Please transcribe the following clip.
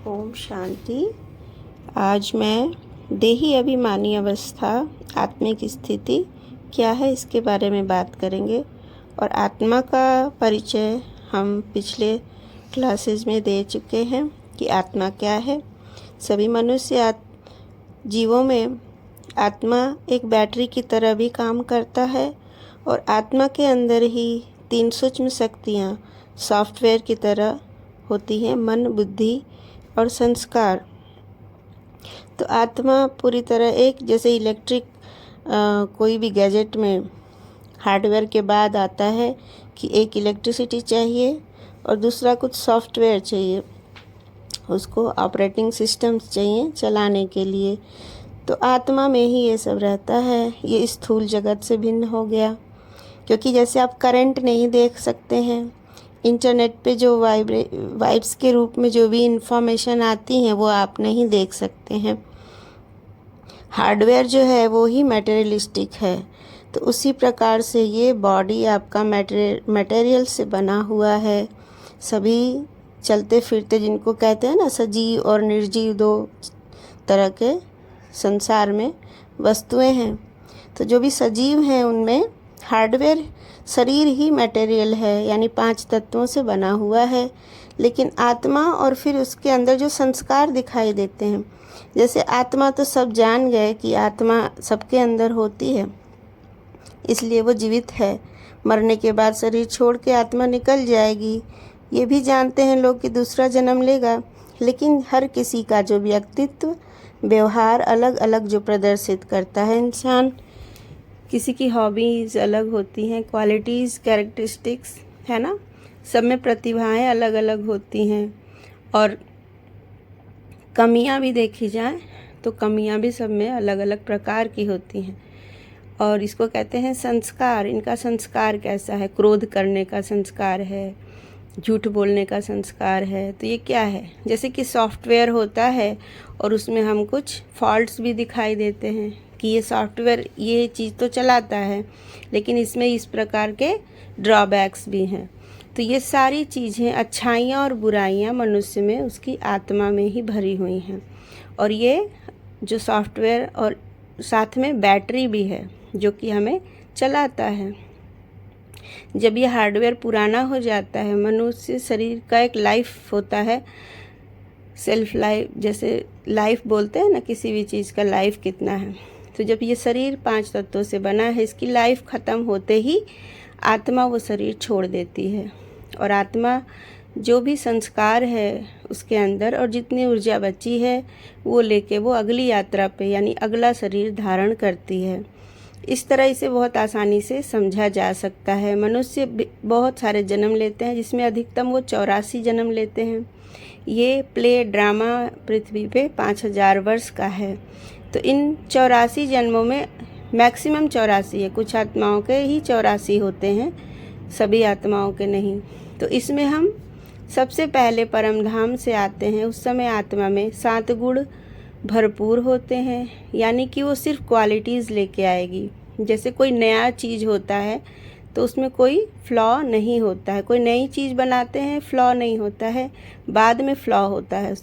ओम शांति। आज मैं देही अभिमानी अवस्था आत्मिक स्थिति क्या है इसके बारे में बात करेंगे। और आत्मा का परिचय हम पिछले क्लासेस में दे चुके हैं कि आत्मा क्या है। सभी मनुष्य जीवों में आत्मा एक बैटरी की तरह भी काम करता है और आत्मा के अंदर ही 3 सूक्ष्म शक्तियाँ सॉफ्टवेयर की तरह होती हैं, मन, बुद्धि और संस्कार। तो आत्मा पूरी तरह एक जैसे इलेक्ट्रिक कोई भी गैजेट में हार्डवेयर के बाद आता है कि एक इलेक्ट्रिसिटी चाहिए और दूसरा कुछ सॉफ्टवेयर चाहिए, उसको ऑपरेटिंग सिस्टम्स चाहिए चलाने के लिए। तो आत्मा में ही ये सब रहता है। ये स्थूल जगत से भिन्न हो गया, क्योंकि जैसे आप करंट नहीं देख सकते हैं, इंटरनेट पे जो वाइब्स के रूप में जो भी इंफॉर्मेशन आती हैं वो आप नहीं देख सकते हैं। हार्डवेयर जो है वो ही मटेरियलिस्टिक है। तो उसी प्रकार से ये बॉडी आपका मटेरियल से बना हुआ है। सभी चलते फिरते जिनको कहते हैं ना, सजीव और निर्जीव 2 तरह के संसार में वस्तुएं हैं। तो जो भी सजीव हैं उनमें हार्डवेयर शरीर ही मटेरियल है, यानी 5 तत्वों से बना हुआ है। लेकिन आत्मा और फिर उसके अंदर जो संस्कार दिखाई देते हैं, जैसे आत्मा तो सब जान गए कि आत्मा सबके अंदर होती है, इसलिए वो जीवित है। मरने के बाद शरीर छोड़ के आत्मा निकल जाएगी, ये भी जानते हैं लोग कि दूसरा जन्म लेगा। लेकिन हर किसी का जो व्यक्तित्व, व्यवहार अलग अलग जो प्रदर्शित करता है इंसान, किसी की हॉबीज़ अलग होती हैं, क्वालिटीज़, कैरेक्टरिस्टिक्स है ना, सब में प्रतिभाएं अलग अलग होती हैं। और कमियां भी देखी जाए तो कमियां भी सब में अलग अलग प्रकार की होती हैं। और इसको कहते हैं संस्कार। इनका संस्कार कैसा है? क्रोध करने का संस्कार है, झूठ बोलने का संस्कार है। तो ये क्या है? जैसे कि सॉफ्टवेयर होता है और उसमें हम कुछ फॉल्ट्स भी दिखाई देते हैं कि ये सॉफ्टवेयर ये चीज़ तो चलाता है, लेकिन इसमें इस प्रकार के ड्रॉबैक्स भी हैं। तो ये सारी चीज़ें, अच्छाइयाँ और बुराइयाँ मनुष्य में उसकी आत्मा में ही भरी हुई हैं। और ये जो सॉफ्टवेयर और साथ में बैटरी भी है जो कि हमें चलाता है। जब ये हार्डवेयर पुराना हो जाता है, मनुष्य शरीर का एक लाइफ होता है, सेल्फ लाइफ, जैसे लाइफ बोलते हैं ना, किसी भी चीज़ का लाइफ कितना है। तो जब ये शरीर 5 तत्वों से बना है, इसकी लाइफ ख़त्म होते ही आत्मा वो शरीर छोड़ देती है। और आत्मा जो भी संस्कार है उसके अंदर और जितनी ऊर्जा बची है वो लेके वो अगली यात्रा पे, यानी अगला शरीर धारण करती है। इस तरह इसे बहुत आसानी से समझा जा सकता है। मनुष्य बहुत सारे जन्म लेते हैं, जिसमें अधिकतम वो 84 जन्म लेते हैं। ये प्ले ड्रामा पृथ्वी पे 5000 वर्ष का है। तो इन 84 जन्मों में मैक्सिमम 84 है, कुछ आत्माओं के ही 84 होते हैं, सभी आत्माओं के नहीं। तो इसमें हम सबसे पहले परम धाम से आते हैं। उस समय आत्मा में 7 गुण भरपूर होते हैं, यानी कि वो सिर्फ क्वालिटीज़ लेके आएगी। जैसे कोई नया चीज़ होता है तो उसमें कोई फ्लॉ नहीं होता है। कोई नई चीज़ बनाते हैं, फ्लॉ नहीं होता है, बाद में फ्लॉ होता है।